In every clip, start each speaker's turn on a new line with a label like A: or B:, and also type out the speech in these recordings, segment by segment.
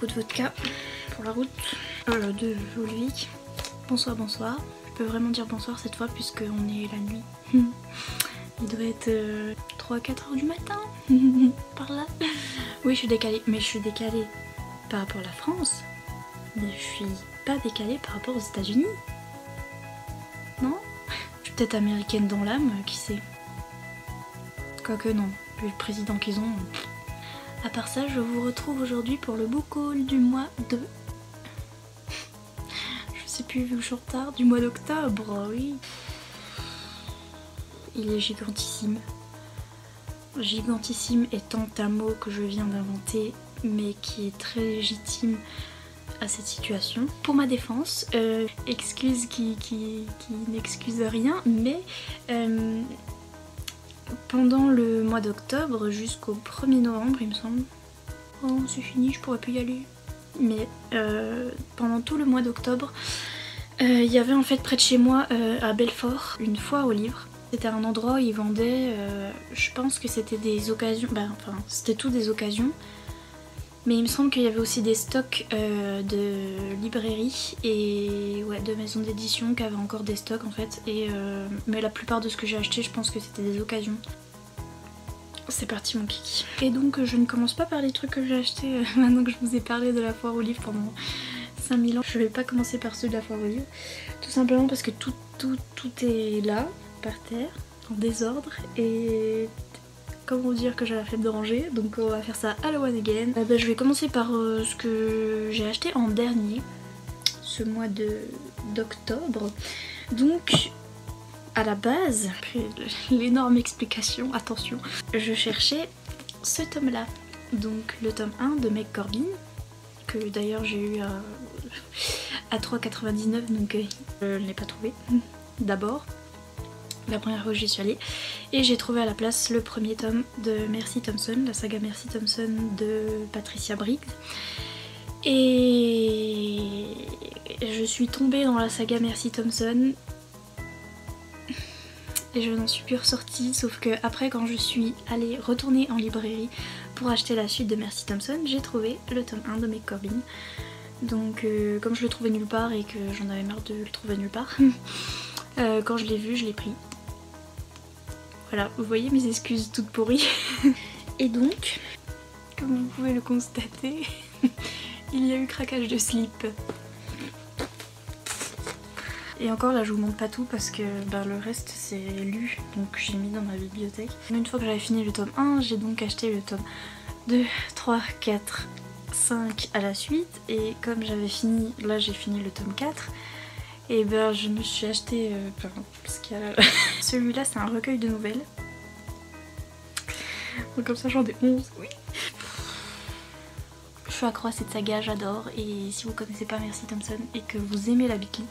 A: beaucoup de vodka pour la route de Volvic. Bonsoir, bonsoir. Je peux vraiment dire bonsoir cette fois puisqu'on est la nuit. Il doit être 3-4 heures du matin, par là. Oui, je suis décalée, mais je suis décalée par rapport à la France. Mais je suis pas décalée par rapport aux États-Unis. Non? Je suis peut-être américaine dans l'âme, qui sait? Quoique non, vu le président qu'ils ont. À part ça, je vous retrouve aujourd'hui pour le book haul du mois de... Je sais plus, vu que je suis en retard, du mois d'octobre, oui. Il est gigantissime. Gigantissime étant un mot que je viens d'inventer, mais qui est très légitime à cette situation. Pour ma défense, excuse qui n'excuse rien, mais pendant le mois d'octobre jusqu'au 1er novembre, il me semble. Oh, c'est fini, je pourrais plus y aller. Mais pendant tout le mois d'octobre, il y avait en fait près de chez moi, à Belfort, une foire aux livres. C'était un endroit où ils vendaient, je pense que c'était des occasions, enfin c'était tout des occasions. Mais il me semble qu'il y avait aussi des stocks de librairies et ouais, de maisons d'édition qui avaient encore des stocks en fait. Mais la plupart de ce que j'ai acheté, je pense que c'était des occasions. C'est parti mon kiki. Et donc je ne commence pas par les trucs que j'ai achetés maintenant que je vous ai parlé de la foire aux livres pendant 5000 ans. Je vais pas commencer par ceux de la foire aux livres. Tout simplement parce que tout est là, par terre, en désordre. Et comment dire que j'ai la flemme de ranger, donc on va faire ça à la one again. Je vais commencer par ce que j'ai acheté en dernier, ce mois d'octobre. Donc à la base, après l'énorme explication, attention, je cherchais ce tome là, donc le tome 1 de Meg Corbin, que d'ailleurs j'ai eu à 3,99, donc je ne l'ai pas trouvé d'abord. La première fois que j'y suis allée, et j'ai trouvé à la place le premier tome de Mercy Thompson, la saga Mercy Thompson de Patricia Briggs. Et je suis tombée dans la saga Mercy Thompson et je n'en suis plus ressortie, sauf que après, quand je suis allée retourner en librairie pour acheter la suite de Mercy Thompson, j'ai trouvé le tome 1 de Meg Corbin. Donc comme je le trouvais nulle part et que j'en avais marre de le trouver nulle part, quand je l'ai vu, je l'ai pris. Voilà, vous voyez mes excuses toutes pourries. Et donc, comme vous pouvez le constater, il y a eu craquage de slip. Et encore là je vous montre pas tout parce que le reste c'est lu, donc j'ai mis dans ma bibliothèque. Une fois que j'avais fini le tome 1, j'ai donc acheté le tome 2, 3, 4, 5 à la suite. Et comme j'avais fini, là j'ai fini le tome 4. Et je me suis acheté, parce qu'il y a... Celui-là c'est un recueil de nouvelles. Donc comme ça j'en ai 11, oui. Je suis accro à cette saga, j'adore. Et si vous connaissez pas Mercy Thompson et que vous aimez la Beat Lit,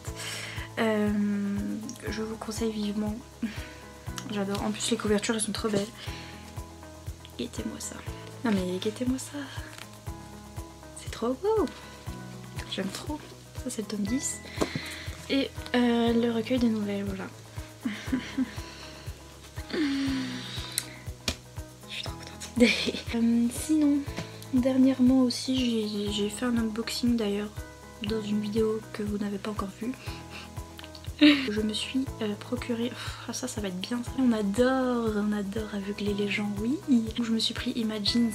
A: je vous conseille vivement. J'adore, en plus les couvertures elles sont trop belles. Guettez-moi ça. Non mais guettez-moi ça. C'est trop beau. J'aime trop. Ça c'est le tome 10. Et le recueil de nouvelles, voilà. Je suis trop contente. Sinon, dernièrement aussi, j'ai fait un unboxing d'ailleurs dans une vidéo que vous n'avez pas encore vue. Je me suis procuré... ça va être bien. On adore aveugler les gens, oui. Je me suis pris Imagines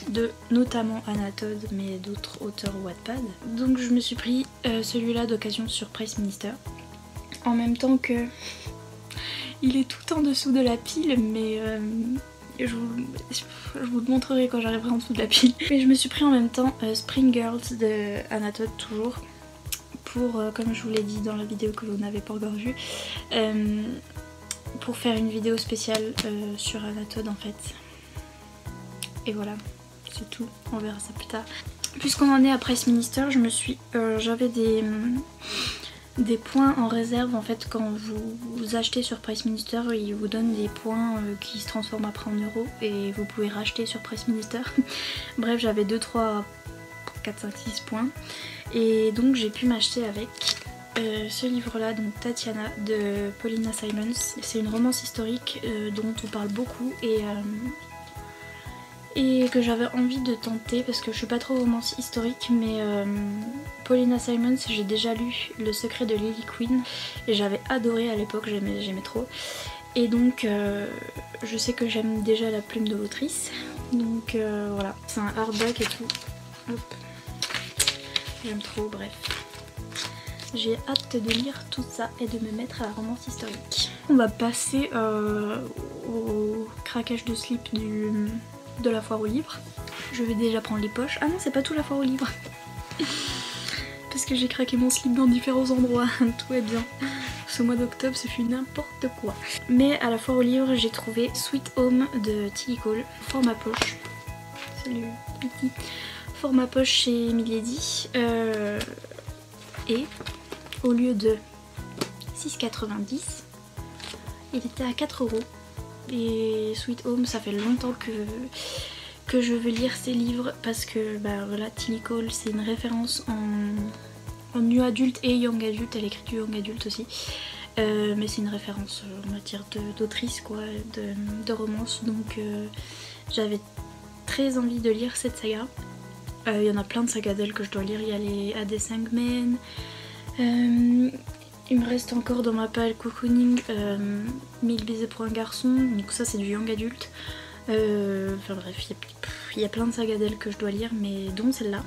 A: de notamment Anna Todd, mais d'autres auteurs Wattpad. Donc je me suis pris celui-là d'occasion sur Price Minister. En même temps que... Il est tout en dessous de la pile, mais je vous le montrerai quand j'arriverai en dessous de la pile. Mais je me suis pris en même temps Spring Girls de Anna Todd, toujours. Pour, comme je vous l'ai dit dans la vidéo que vous n'avez pas encore vue, pour faire une vidéo spéciale sur Anna Todd en fait. Et voilà. C'est tout, on verra ça plus tard. Puisqu'on en est à Price Minister, j'avais des points en réserve en fait. Quand vous achetez sur Price Minister, ils vous donnent des points qui se transforment après en euros et vous pouvez racheter sur Price Minister. Bref, j'avais 2, 3, 4, 5, 6 points et donc j'ai pu m'acheter avec ce livre là, donc Tatiana de Paulina Simons. C'est une romance historique dont on parle beaucoup et que j'avais envie de tenter parce que je suis pas trop romance historique, mais Paulina Simons, j'ai déjà lu Le secret de Lily Queen et j'avais adoré à l'époque, j'aimais trop. Et donc je sais que j'aime déjà la plume de l'autrice, donc voilà, c'est un hardback et tout. Hop. J'aime trop, bref. J'ai hâte de lire tout ça et de me mettre à la romance historique. On va passer au craquage de slip de la foire aux livres. Je vais déjà prendre les poches. Ah non, c'est pas tout la foire aux livres. Parce que j'ai craqué mon slip dans différents endroits. Tout est bien. Ce mois d'octobre, ce fut n'importe quoi. Mais à la foire aux livres, j'ai trouvé Sweet Home de Tilly Cole. Format poche. Salut, petit. Format poche chez Milady. Et au lieu de 6,90, il était à 4 €. Et Sweet Home, ça fait longtemps que je veux lire ces livres parce que bah voilà, Tilly Cole, c'est une référence en new adulte et young adulte. Elle écrit du young adulte aussi. Mais c'est une référence en matière d'autrice, quoi, de romance. Donc j'avais très envie de lire cette saga. Il y en a plein de sagas d'elle que je dois lire. Il y a les AD5 Men. Il me reste encore dans ma pile Cocooning 1000 baisers pour un garçon. Donc ça c'est du young adulte. Enfin bref, il y a plein de sagas d'elle que je dois lire, mais dont celle-là.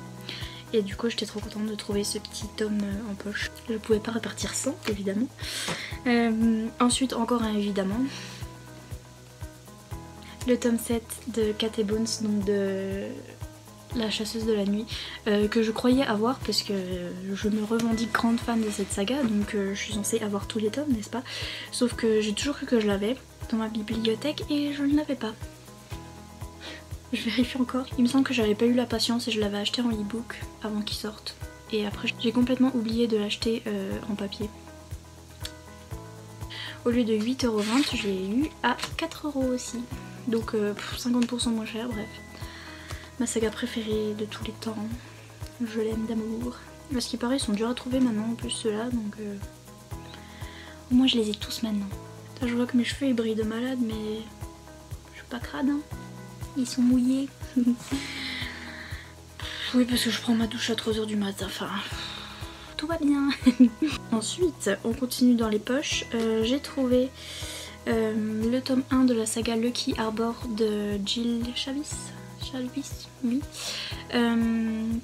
A: Et du coup j'étais trop contente de trouver ce petit tome en poche. Je pouvais pas repartir sans, évidemment. Ensuite encore un évidemment. Le tome 7 de Cat et Bones, donc de La chasseuse de la nuit, que je croyais avoir parce que je me revendique grande fan de cette saga, donc je suis censée avoir tous les tomes, n'est-ce pas? Sauf que j'ai toujours cru que je l'avais dans ma bibliothèque et je ne l'avais pas. Je vérifie encore. Il me semble que j'avais pas eu la patience et je l'avais acheté en e-book avant qu'il sorte. Et après j'ai complètement oublié de l'acheter en papier. Au lieu de 8,20 €, je l'ai eu à 4 € aussi. Donc 50% moins cher, bref. Ma saga préférée de tous les temps. Je l'aime d'amour. À ce qui paraît, ils sont durs à trouver maintenant en plus ceux-là, donc au moins je les ai tous maintenant. Là, je vois que mes cheveux ils brillent de malade, mais je suis pas crade, hein. Ils sont mouillés. Oui, parce que je prends ma douche à 3 h du matin, enfin tout va bien. Ensuite, on continue dans les poches. J'ai trouvé le tome 1 de la saga Lucky Arbor de Jill Chavis, oui,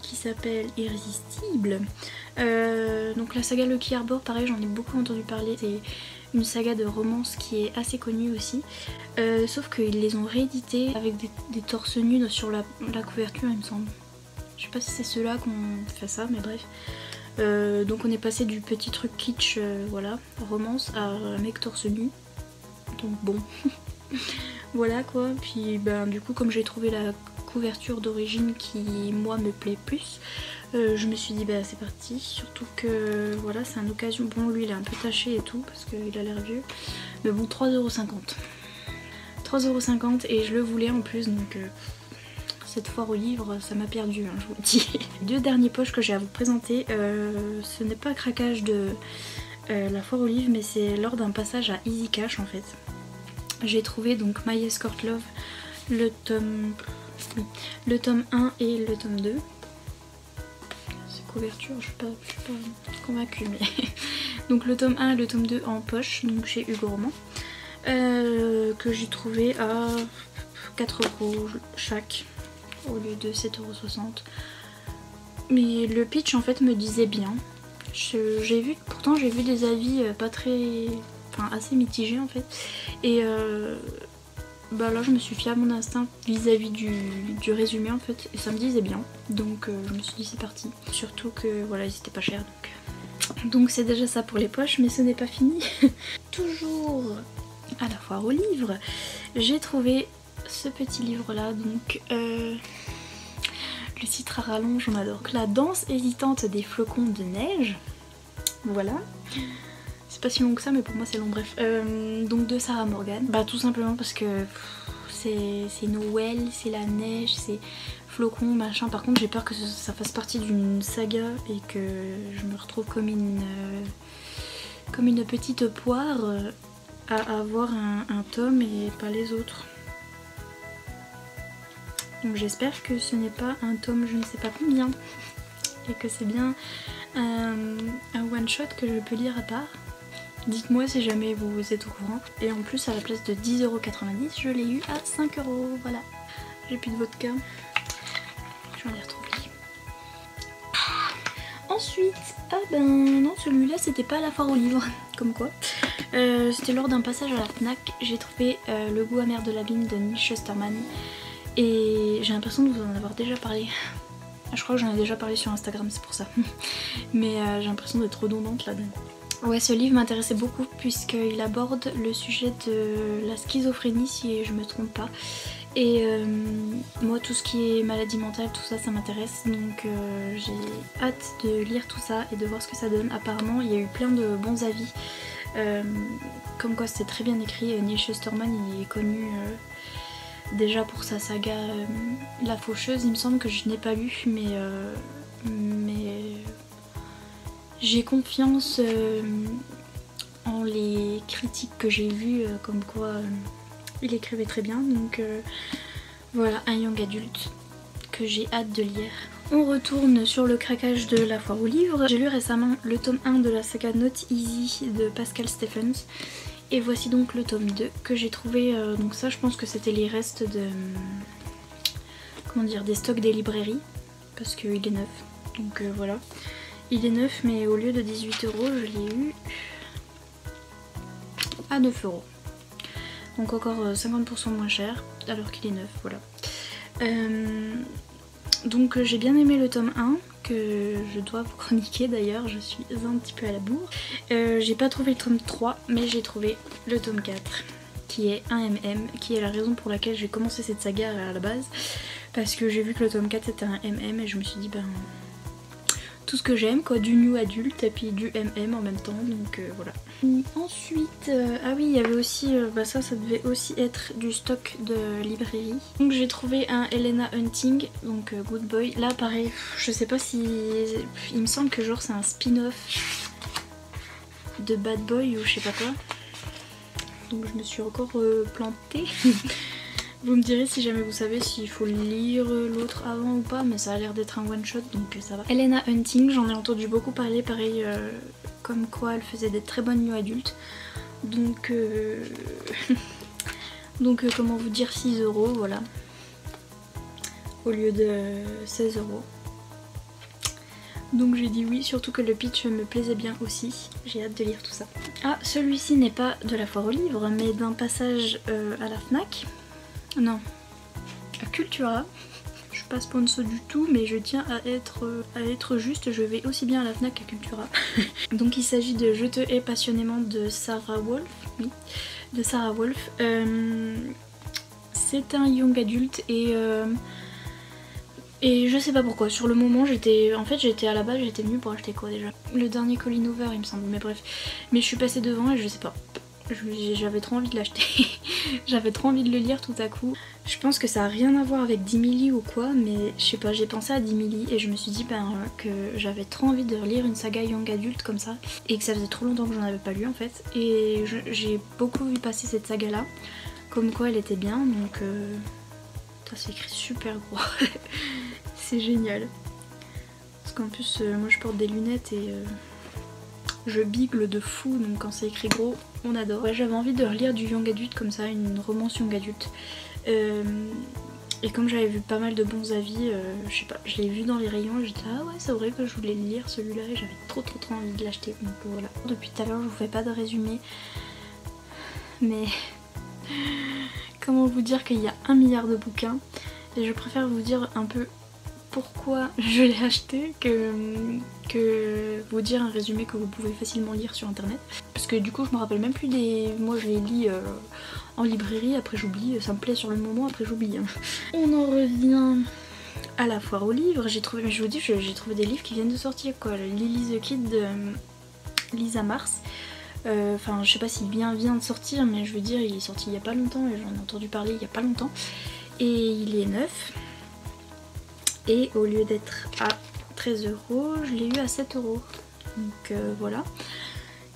A: qui s'appelle Irrésistible. Donc la saga Lucky Arbor, pareil, j'en ai beaucoup entendu parler. C'est une saga de romance qui est assez connue aussi. Sauf qu'ils les ont réédités avec des torses nus sur la couverture, il me semble. Je sais pas si c'est ceux-là qu'on fait ça, mais bref. Donc on est passé du petit truc kitsch, voilà, romance, à un mec torse nu. Donc bon. Voilà quoi. Puis ben du coup, comme j'ai trouvé la couverture d'origine qui moi me plaît plus, je me suis dit bah c'est parti, surtout que voilà, c'est une occasion. Bon, lui il est un peu taché et tout parce qu'il a l'air vieux, mais bon, 3,50 €. 3,50 € et je le voulais en plus, donc cette foire aux livres ça m'a perdu, hein, je vous le dis. Les deux dernières poches que j'ai à vous présenter, ce n'est pas un craquage de la foire aux livres, mais c'est lors d'un passage à Easy Cash en fait. J'ai trouvé donc My Escort Love, le tome 1 et le tome 2. Ces couvertures, je suis pas convaincue, mais donc le tome 1 et le tome 2 en poche, donc chez Hugo Roman, que j'ai trouvé à 4 € chaque au lieu de 7,60 €. Mais le pitch en fait me disait bien. Pourtant j'ai vu des avis pas très, enfin assez mitigés en fait, et bah là je me suis fiée à mon instinct vis-à-vis du résumé en fait, et ça me disait bien, donc je me suis dit c'est parti. Surtout que voilà, ils étaient pas chers, donc c'est déjà ça pour les poches, mais ce n'est pas fini. Toujours à la foire aux livres, j'ai trouvé ce petit livre là, donc le titre à rallonge, on adore. La danse hésitante des flocons de neige, voilà. C'est pas si long que ça, mais pour moi c'est long, bref. Donc de Sarah Morgan. Bah tout simplement parce que c'est Noël, c'est la neige, c'est flocons, machin. Par contre j'ai peur que ça fasse partie d'une saga et que je me retrouve comme une petite poire à avoir un tome et pas les autres. Donc j'espère que ce n'est pas un tome je ne sais pas combien et que c'est bien un one shot que je peux lire à part. Dites-moi si jamais vous êtes au courant. Et en plus à la place de 10,90 €, je l'ai eu à 5 €. Voilà. J'ai plus de vodka. Je vais en les retrouver. Ensuite, ah ben non, celui-là c'était pas à la foire aux livres, comme quoi. C'était lors d'un passage à la FNAC, j'ai trouvé Le goût amer de l'abîme de Neal Shusterman. Et j'ai l'impression de vous en avoir déjà parlé. Je crois que j'en ai déjà parlé sur Instagram, c'est pour ça. Mais j'ai l'impression d'être redondante là-dedans. Ouais, ce livre m'intéressait beaucoup puisqu'il aborde le sujet de la schizophrénie, si je me trompe pas. Et moi, tout ce qui est maladie mentale, tout ça, ça m'intéresse. Donc j'ai hâte de lire tout ça et de voir ce que ça donne. Apparemment, il y a eu plein de bons avis. Comme quoi c'était très bien écrit. Neal Shusterman, il est connu déjà pour sa saga La Faucheuse. Il me semble que je n'ai pas lu, mais j'ai confiance en les critiques que j'ai vues, comme quoi il écrivait très bien. Donc voilà, un young adulte que j'ai hâte de lire. On retourne sur le craquage de la foire aux livres. J'ai lu récemment le tome 1 de la saga Not Easy de Pascal Stephens. Et voici donc le tome 2 que j'ai trouvé. Donc ça, je pense que c'était les restes de... comment dire, des stocks des librairies. Parce qu'il est neuf. Donc voilà. Il est neuf, mais au lieu de 18 €, je l'ai eu à 9 €. Donc encore 50% moins cher, alors qu'il est neuf, voilà. Donc j'ai bien aimé le tome 1, que je dois vous chroniquer d'ailleurs, je suis un petit peu à la bourre. J'ai pas trouvé le tome 3, mais j'ai trouvé le tome 4, qui est un MM, qui est la raison pour laquelle j'ai commencé cette saga à la base. Parce que j'ai vu que le tome 4 c'était un MM et je me suis dit ben... tout ce que j'aime quoi, du new adulte et puis du MM en même temps, donc voilà. Ensuite, ah oui, il y avait aussi, ça devait aussi être du stock de librairie. Donc j'ai trouvé un Helena Hunting, donc Good Boy. Là pareil, je sais pas si... il me semble que genre c'est un spin-off de Bad Boy ou je sais pas quoi. Donc je me suis encore plantée. Vous me direz si jamais vous savez s'il faut lire l'autre avant ou pas, mais ça a l'air d'être un one shot donc ça va. Helena Hunting, j'en ai entendu beaucoup parler, pareil comme quoi elle faisait des très bonnes new adultes. Donc comment vous dire, 6 €, voilà. Au lieu de 16 €. Donc j'ai dit oui, surtout que le pitch me plaisait bien aussi. J'ai hâte de lire tout ça. Ah, celui-ci n'est pas de la foire aux livres, mais d'un passage à la FNAC. Non, à Cultura. Je suis pas sponsor du tout, mais je tiens à être juste, je vais aussi bien à la FNAC qu'à Cultura. Donc il s'agit de Je te hais passionnément de Sarah Wolf. Oui, de Sarah Wolf. C'est un young adulte et je sais pas pourquoi, sur le moment j'étais à la base, j'étais venue pour acheter quoi déjà? Le dernier Colin Hoover il me semble, mais bref. Mais je suis passée devant et je sais pas. J'avais trop envie de l'acheter. J'avais trop envie de le lire tout à coup. Je pense que ça a rien à voir avec 10 milli ou quoi, mais je sais pas, j'ai pensé à 10 milli et je me suis dit que j'avais trop envie de relire une saga young adulte comme ça et que ça faisait trop longtemps que j'en avais pas lu en fait. Et j'ai beaucoup vu passer cette saga là, comme quoi elle était bien, donc ça c'est écrit super gros. C'est génial. Parce qu'en plus moi je porte des lunettes et je bigle de fou, donc quand c'est écrit gros, on adore. Ouais, j'avais envie de relire du young adulte comme ça, une romance young adulte. Et comme j'avais vu pas mal de bons avis, je sais pas, je l'ai vu dans les rayons et j'étais ah ouais, c'est vrai que je voulais le lire celui-là et j'avais trop envie de l'acheter. Donc voilà. Depuis tout à l'heure, je vous fais pas de résumé, mais comment vous dire qu'il y a 1 milliard de bouquins et je préfère vous dire un peu pourquoi je l'ai acheté que vous dire un résumé que vous pouvez facilement lire sur internet. Parce que du coup je me rappelle même plus des... Moi je les lis en librairie, après j'oublie, ça me plaît sur le moment, après j'oublie. On en revient à la foire aux livres. J'ai trouvé, je vous dis, j'ai trouvé des livres qui viennent de sortir quoi. Lily the Kid de Lisa Mars. Enfin je sais pas s'il vient de sortir, mais je veux dire il est sorti il y a pas longtemps et j'en ai entendu parler il y a pas longtemps. Et il est neuf. Et au lieu d'être à 13 €, je l'ai eu à 7 €. Donc voilà.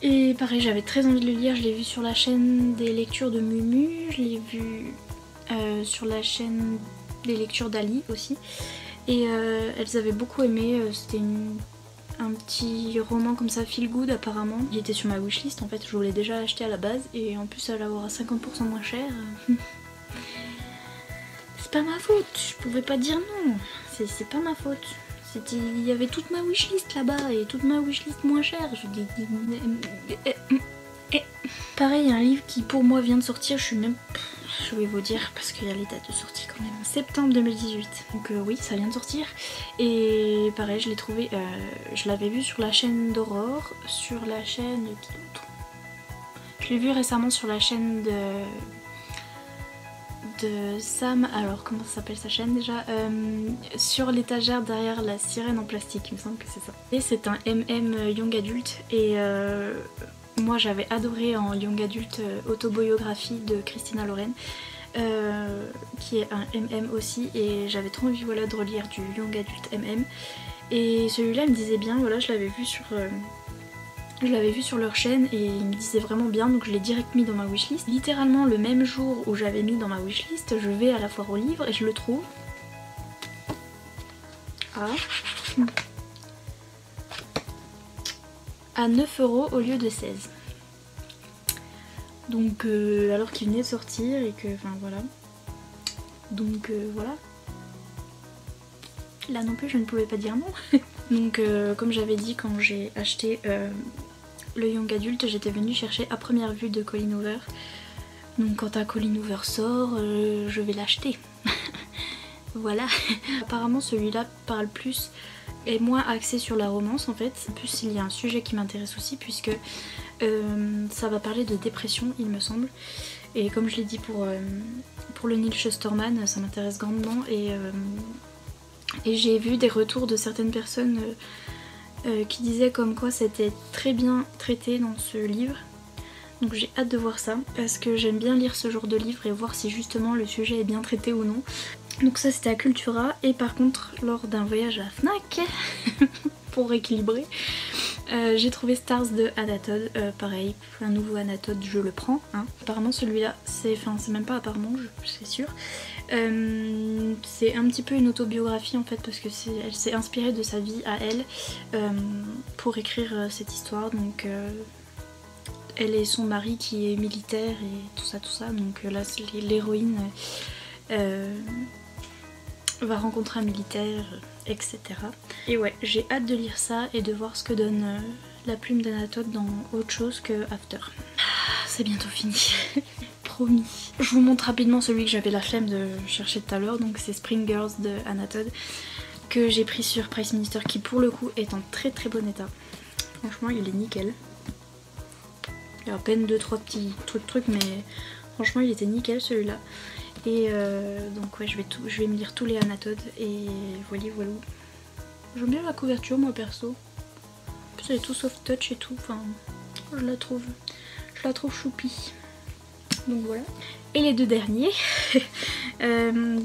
A: Et pareil, j'avais très envie de le lire, je l'ai vu sur la chaîne des lectures de Mumu, je l'ai vu sur la chaîne les lectures d'Ali aussi. Et elles avaient beaucoup aimé, c'était un petit roman comme ça feel good apparemment. Il était sur ma wishlist en fait, je voulais déjà l'acheter à la base et en plus elle l'avoir à 50% moins cher. C'est pas ma faute, je pouvais pas dire non, c'est pas ma faute. Il y avait toute ma wishlist là-bas et toute ma wishlist moins chère. Pareil, un livre qui pour moi vient de sortir, je vais vous dire parce qu'il y a les dates de sortie quand même. Septembre 2018. Donc oui, ça vient de sortir. Et pareil, je l'ai trouvé, je l'avais vu sur la chaîne d'Aurore, sur la chaîne... Je l'ai vu récemment sur la chaîne de Sam, alors comment ça s'appelle sa chaîne déjà, sur l'étagère derrière la sirène en plastique, il me semble que c'est ça. Et c'est un MM Young Adult et moi j'avais adoré en Young Adult Autobiographie de Christina Loren, qui est un MM aussi, et j'avais trop envie voilà, de relire du Young Adult MM. Et celui-là me disait bien, voilà, je l'avais vu sur leur chaîne et il me disait vraiment bien, donc je l'ai direct mis dans ma wishlist. Littéralement le même jour où j'avais mis dans ma wishlist, je vais à la foire aux livres et je le trouve à 9 € au lieu de 16. Donc alors qu'il venait de sortir et que, enfin voilà. Donc voilà. Là non plus je ne pouvais pas dire non. Donc comme j'avais dit quand j'ai acheté le Young Adult, j'étais venue chercher à première vue de Colleen Hoover. Donc quand un Colleen Hoover sort, je vais l'acheter. Voilà. Apparemment celui-là parle plus et moins axé sur la romance en fait. En plus il y a un sujet qui m'intéresse aussi puisque ça va parler de dépression il me semble. Et comme je l'ai dit pour le Neil Shusterman, ça m'intéresse grandement et j'ai vu des retours de certaines personnes qui disaient comme quoi c'était très bien traité dans ce livre. Donc j'ai hâte de voir ça parce que j'aime bien lire ce genre de livre et voir si justement le sujet est bien traité ou non. Donc ça c'était à Cultura et par contre lors d'un voyage à Fnac pour rééquilibrer, j'ai trouvé Stars de Anna Todd, pareil, un nouveau Anna Todd, je le prends. Hein. Apparemment celui-là, c'est même pas apparemment, c'est sûr. C'est un petit peu une autobiographie en fait parce que elle s'est inspirée de sa vie à elle pour écrire cette histoire. Donc elle et son mari qui est militaire et tout ça. Donc là l'héroïne va rencontrer un militaire, etc. Et ouais, j'ai hâte de lire ça et de voir ce que donne la plume d'Anna Todd dans autre chose que After. C'est bientôt fini. Promis. Je vous montre rapidement celui que j'avais la flemme de chercher tout à l'heure, donc c'est Spring Girls de Anna Todd, que j'ai pris sur Price Minister, qui pour le coup est en très très bon état. Franchement il est nickel. Il y a à peine 2-3 petits trucs mais franchement il était nickel celui-là. Et donc ouais je vais me lire tous les Anna Todd et voilà. J'aime bien la couverture moi perso. En plus elle est tout soft touch et tout, enfin je la trouve choupie. Donc voilà. Et les deux derniers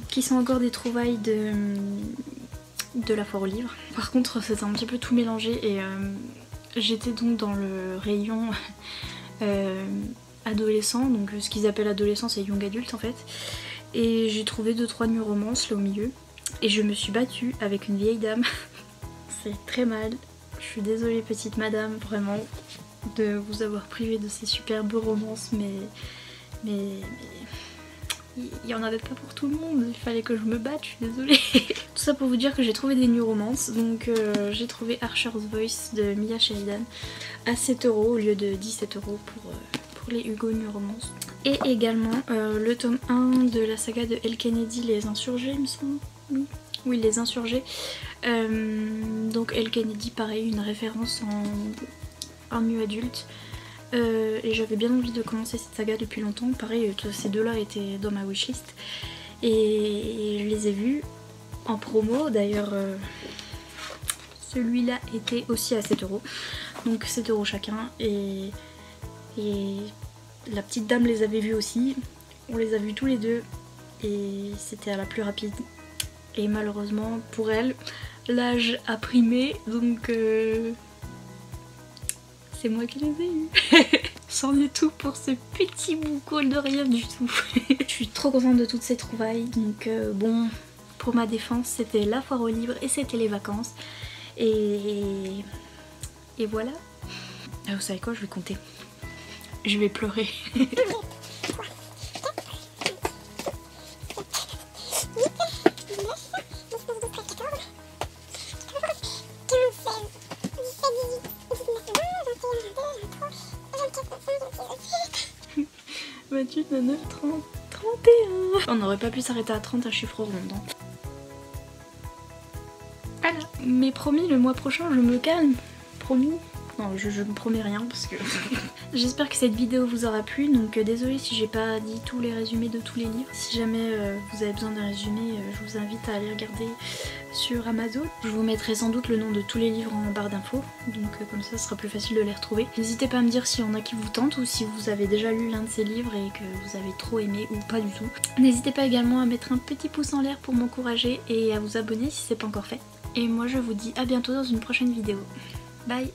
A: qui sont encore des trouvailles de la foire aux livres. Par contre c'était un petit peu tout mélangé et j'étais donc dans le rayon adolescent, donc ce qu'ils appellent adolescent c'est young adulte en fait. Et j'ai trouvé 2-3 new romances là au milieu. Et je me suis battue avec une vieille dame. C'est très mal. Je suis désolée petite madame vraiment de vous avoir privé de ces superbes romances mais il y en avait pas pour tout le monde, il fallait que je me batte, je suis désolée. Tout ça pour vous dire que j'ai trouvé des new romances. Donc j'ai trouvé Archer's Voice de Mia Sheridan à 7 € au lieu de 17 € pour les Hugo new romances. Et également le tome 1 de la saga de Elle Kennedy, Les Insurgés il me semble. Oui, Les Insurgés. Donc Elle Kennedy pareil, une référence en mieux adulte. Et j'avais bien envie de commencer cette saga depuis longtemps. Pareil, ces deux-là étaient dans ma wishlist. Et je les ai vus en promo. D'ailleurs, celui-là était aussi à 7 €. Donc 7 € chacun. Et la petite dame les avait vus aussi. On les a vus tous les deux. Et c'était à la plus rapide. Et malheureusement pour elle, l'âge a primé. Donc... c'est moi qui les ai eus. C'en est tout pour ce petit boucol de rien du tout. Je suis trop contente de toutes ces trouvailles. Donc bon, pour ma défense, c'était la foire aux livres et c'était les vacances. Et voilà. Ah, vous savez quoi, je vais compter. Je vais pleurer. Mathieu, 29, 30, 31. On n'aurait pas pu s'arrêter à 30 à chiffre rond. Voilà. Mais promis, le mois prochain, je me calme. Promis. Non, je me promets rien parce que... J'espère que cette vidéo vous aura plu, donc désolée si j'ai pas dit tous les résumés de tous les livres. Si jamais vous avez besoin d'un résumé, je vous invite à aller regarder sur Amazon. Je vous mettrai sans doute le nom de tous les livres en barre d'infos, donc comme ça ce sera plus facile de les retrouver. N'hésitez pas à me dire s'il y en a qui vous tentent ou si vous avez déjà lu l'un de ces livres et que vous avez trop aimé ou pas du tout. N'hésitez pas également à mettre un petit pouce en l'air pour m'encourager et à vous abonner si c'est pas encore fait. Et moi je vous dis à bientôt dans une prochaine vidéo. Bye!